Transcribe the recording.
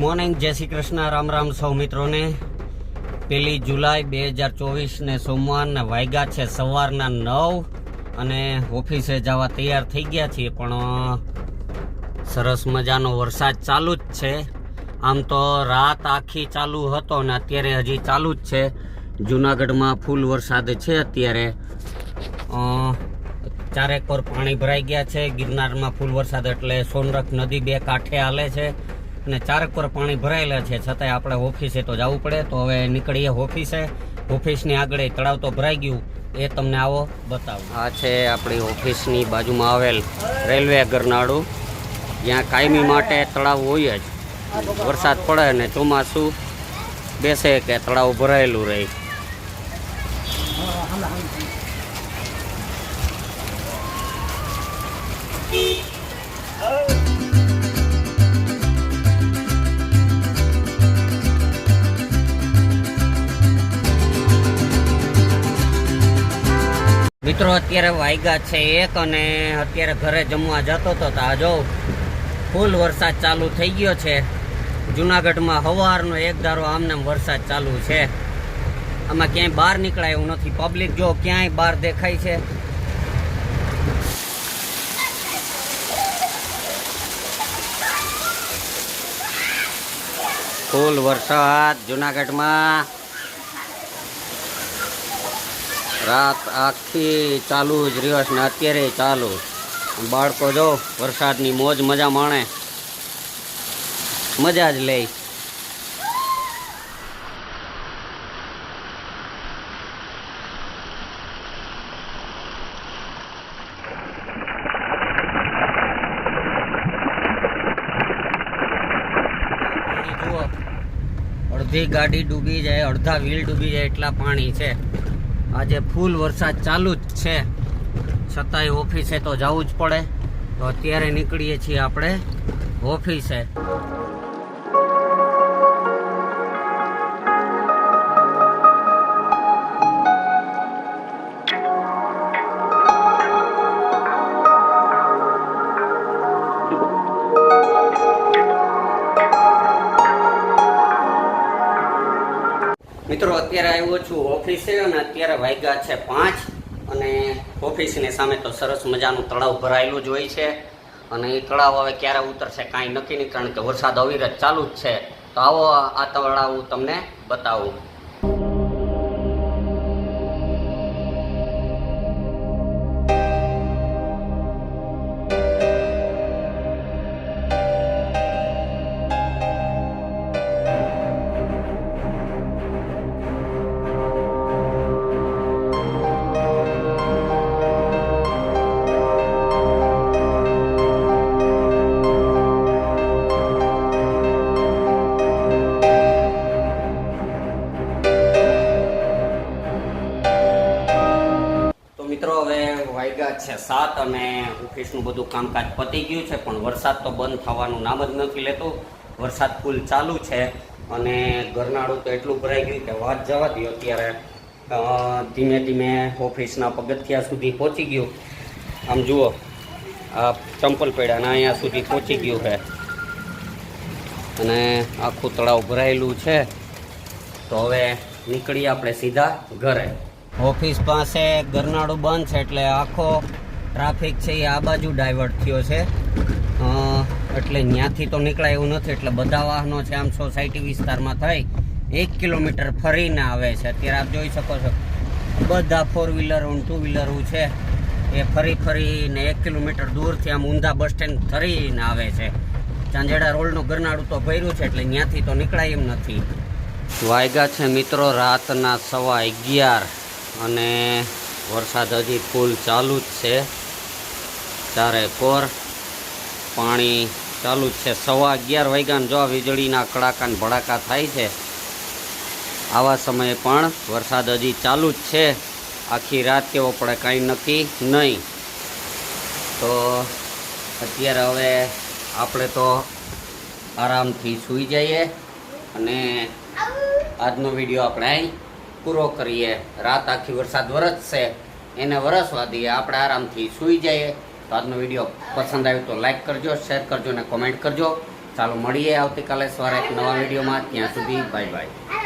Morning, જય શ્રી કૃષ્ણ, રામ રામ સૌ મિત્રોને। 1 જુલાઈ 2024 ને સોમવારના વાગ્યા છે સવારના 9 અને ઓફિસે જવા તૈયાર થઈ ગયા છીએ, પણ સરસ મજાનો વરસાદ ચાલુ જ છે। આમ તો રાત આખી ચાલુ હતો ને અત્યારે હજી ચાલુ જ છે। જૂનાગઢમાં ફૂલ વરસાદ છે અત્યારે। ચારેક પર પાણી ભરાઈ ગયા છે। ગિરનારમાં ફૂલ વરસાદ એટલે સોનરખ નદી બે કાંઠે હાલે છે અને ચારેક પર પાણી ભરાયેલા છે, છતાંય આપણે ઓફિસે તો જવું પડે। તો હવે નીકળીએ ઓફિસે। ઓફિસની આગળ તળાવ તો ભરાઈ ગયું, એ તમને આવો બતાવું। આ છે આપણી ઓફિસની બાજુમાં આવેલ રેલવે ગરનાળું, જ્યાં કાયમી માટે તળાવ હોય જ। વરસાદ પડે ને ચોમાસું બેસે કે તળાવ ભરાયેલું રહે। મિત્રો અત્યારે વાગ્યા છે 1 અને અત્યારે ઘરે જમવા જતો હતો તો આ જો ફૂલ વરસાદ ચાલુ થઈ ગયો છે। જૂનાગઢમાં સવારનો એક ધારો આમને વરસાદ ચાલુ છે। આમાં ક્યાંય બહાર નીકળાય એવું નથી। પબ્લિક જો ક્યાંય બહાર દેખાય છે। ફૂલ વરસાદ જૂનાગઢમાં રાત આખી ચાલુ જ રહ્યો છે ને અત્યારે ચાલુ। બાળકો જો વરસાદની મોજ મજા માણે, મજા જ લે। જુઓ, અડધી ગાડી ડૂબી જાય, અડધા વ્હીલ ડૂબી જાય એટલા પાણી છે। આજે ફૂલ વરસાદ ચાલુ જ છે, છતાંય ઓફિસે તો જવું જ પડે। તો અત્યારે નીકળીએ છીએ આપણે ઓફિસે। મિત્રો અત્યારે આવ્યો છું ઓફિસે અને અત્યારે વાગ્યા છે 5 અને ઓફિસની સામે તો સરસ મજાનું તળાવ ભરાયેલું જ હોય છે અને એ તળાવ હવે ક્યારે ઉતરશે કાંઈ નક્કી નહીં, કારણ કે વરસાદ અવિરત ચાલુ જ છે। તો આવો આ તળાવ તમને બતાવું। મિત્રો હવે વાગ્યા છે 7 અને ઓફિસનું બધું કામકાજ પતી ગયું છે, પણ વરસાદ તો બંધ થવાનું નામ જ નથી લેતો। વરસાદ ફૂલ ચાલુ છે અને ગરનાળું તો એટલું ભરાઈ ગયું કે વાત જવા દો। અત્યારે ધીમે ધીમે ઓફિસના પગથિયા સુધી પહોંચી ગયું। આમ જુઓ, આ ચંપલ પડ્યા અહીંયા સુધી પહોંચી ગયું છે અને આખું તળાવ ભરાયેલું છે। તો હવે નીકળીએ આપણે સીધા ઘરે। ઓફિસ પાસે ગરનાળું બંધ છે એટલે આખો ટ્રાફિક છે એ આ બાજુ ડાયવર્ટ થયો છે, એટલે ત્યાંથી તો નીકળાય એવું નથી। એટલે બધા વાહનો છે આમ સોસાયટી વિસ્તારમાં થઈ 1 કિલોમીટર ફરીને આવે છે। અત્યારે આપ જોઈ શકો છો બધા 4 વ્હીલરો 2 વ્હીલરો છે એ ફરીને 1 કિલોમીટર દૂરથી આમ ઊંધા બસ સ્ટેન્ડ ફરીને આવે છે। ચાંજેડા રોડનું ગરનાળું તો ભર્યું છે એટલે ત્યાંથી તો નીકળાય એમ નથી। વાગ્યા છે મિત્રો રાતના 11:15 અને વરસાદ હજી ફૂલ ચાલુ જ છે। ચારે કોર પાણી ચાલુ જ છે। 11:15 વાગ્યાને જો વીજળીના કડાકા ને ભડાકા થાય છે, આવા સમયે પણ વરસાદ હજી ચાલુ જ છે। આખી રાત કેવો પડે કાંઈ નક્કી નહીં। તો અત્યારે હવે આપણે તો આરામથી સૂઈ જઈએ અને આજનો વિડીયો આપણે અહીં પૂરો કરીએ। રાત આખી વરસાદ વરસશે, એને વરસવા દઈએ, આપણે આરામથી સૂઈ જઈએ। તો આજનો વિડીયો પસંદ આવ્યો તો લાઈક કરજો, શેર કરજો અને કોમેન્ટ કરજો। ચાલો મળીએ આવતીકાલે સવારે એક નવા વિડીયોમાં. ત્યાં સુધી બાય બાય.